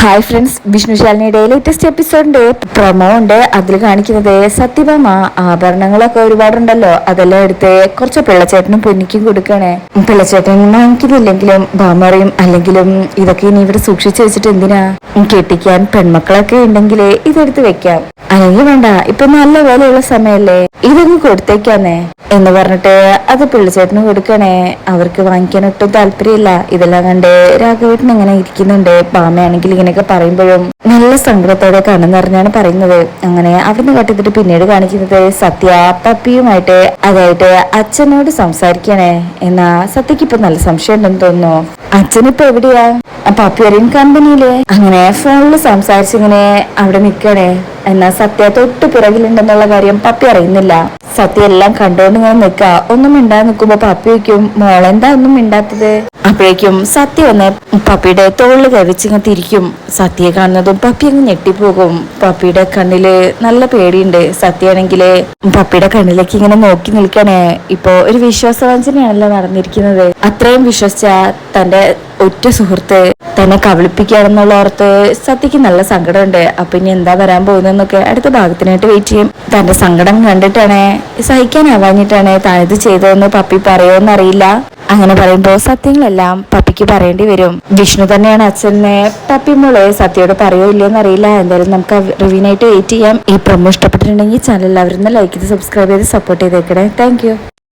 Hi friends, വിഷ്ണുശാലിനിയുടെ latest എപ്പിസോഡിന്റെ promo ഉണ്ട്. അതിൽ കാണിക്കുന്നത് സത്യഭാമ ആഭരണങ്ങളൊക്കെ ഒരുപാടുണ്ടല്ലോ, അതെല്ലാം എടുത്ത് കുറച്ച് പിള്ളച്ചേട്ടനും പൊന്നിക്കും കൊടുക്കണേ. പിള്ളച്ചേട്ടൻ വാങ്ങിക്കുന്നില്ലെങ്കിലും ഭാമ അറിയും, അല്ലെങ്കിലും ഇതൊക്കെ ഇനി ഇവിടെ സൂക്ഷിച്ചു വെച്ചിട്ട് എന്തിനാ, കെട്ടിക്കാൻ പെൺമക്കളൊക്കെ ഉണ്ടെങ്കിൽ ഇതെടുത്ത് വെക്കാം, അല്ലെങ്കിൽ വേണ്ട, ഇപ്പൊ നല്ല വിലയുള്ള സമയല്ലേ, ഇതൊന്ന് കൊടുത്തേക്കാന്നേ എന്ന് പറഞ്ഞിട്ട് അത് പിള്ളച്ചേട്ടന് കൊടുക്കണേ. അവർക്ക് വാങ്ങിക്കാൻ ഒട്ടും താല്പര്യമില്ല. ഇതെല്ലാം കണ്ട് രാഘവേട്ടൻ ഇങ്ങനെ ഇരിക്കുന്നുണ്ട്. ഭാമയാണെങ്കിൽ ഇങ്ങനെയൊക്കെ പറയുമ്പോഴും നല്ല സങ്കടത്തോടെ കണ്ണെന്നറിഞ്ഞാണ് പറയുന്നത്. അങ്ങനെ അവിടുന്ന് കട്ടിട്ട് പിന്നീട് കാണിക്കുന്നത് സത്യ പപ്പിയുമായിട്ട്, അതായത് അച്ഛനോട് സംസാരിക്കണേ. എന്നാ സത്യക്ക് ഇപ്പൊ നല്ല സംശയം ഉണ്ടെന്ന് തോന്നുന്നു. അച്ഛനിപ്പോ എവിടെയാ? പപ്പി അറിയും കമ്പനിയില്. അങ്ങനെ ഫോണില് സംസാരിച്ചിങ്ങനെ അവിടെ നിക്കണേ. എന്നാ സത്യ തൊട്ട് പിറകിലുണ്ടെന്നുള്ള കാര്യം പപ്പി അറിയുന്നില്ല. സത്യ എല്ലാം കണ്ടോണ്ട് ഞാൻ നിക്ക, ഒന്നും മിണ്ടാതെ നിൽക്കുമ്പോ പപ്പി വയ്ക്കും, മോളെന്താ ഒന്നും മിണ്ടാത്തത്? അപ്പോഴേക്കും സത്യ ഒന്ന് പപ്പിയുടെ തോളിൽ കവിച്ചിങ്ങ് തിരിക്കും. സത്യയെ കാണുന്നതും പപ്പി അങ്ങ് ഞെട്ടിപ്പോകും. പപ്പിയുടെ കണ്ണില് നല്ല പേടിയുണ്ട്. സത്യയാണെങ്കില് പപ്പിയുടെ കണ്ണിലേക്ക് ഇങ്ങനെ നോക്കി നിൽക്കണേ. ഇപ്പൊ ഒരു വിശ്വാസവഞ്ചനയാണല്ലോ നടന്നിരിക്കുന്നത്. അത്രയും വിശ്വസിച്ച തന്റെ ഒറ്റ സുഹൃത്ത് തന്നെ കബളിപ്പിക്കുകയാണെന്നുള്ള ഓർത്ത് സത്യക്ക് നല്ല സങ്കടമുണ്ട്. അപ്പൊ ഇനി എന്താ വരാൻ പോകുന്നതെന്നൊക്കെ അടുത്ത ഭാഗത്തിനായിട്ട് വെയിറ്റ് ചെയ്യും. തന്റെ സങ്കടം കണ്ടിട്ടാണ്, സഹിക്കാനാവാഞ്ഞിട്ടാണ് താനിത് ചെയ്തതെന്ന് പപ്പി പറയുമെന്നറിയില്ല. അങ്ങനെ പറയുമ്പോ സത്യങ്ങളെല്ലാം പപ്പിക്ക് പറയേണ്ടി വരും. വിഷ്ണു തന്നെയാണ് അച്ഛനെ പപ്പി മോളെ സത്യയോട് പറയോ ഇല്ലയോന്ന് അറിയില്ല. എന്തായാലും നമുക്ക് റിവ്യൂനായിട്ട് വെയിറ്റ് ചെയ്യാം. ഈ പ്രൊമോ ഇഷ്ടപ്പെട്ടിട്ടുണ്ടെങ്കിൽ ചാനൽ എല്ലാവരും ലൈക്ക് ചെയ്ത് സബ്സ്ക്രൈബ് ചെയ്ത് സപ്പോർട്ട് ചെയ്തേക്കണേ. താങ്ക്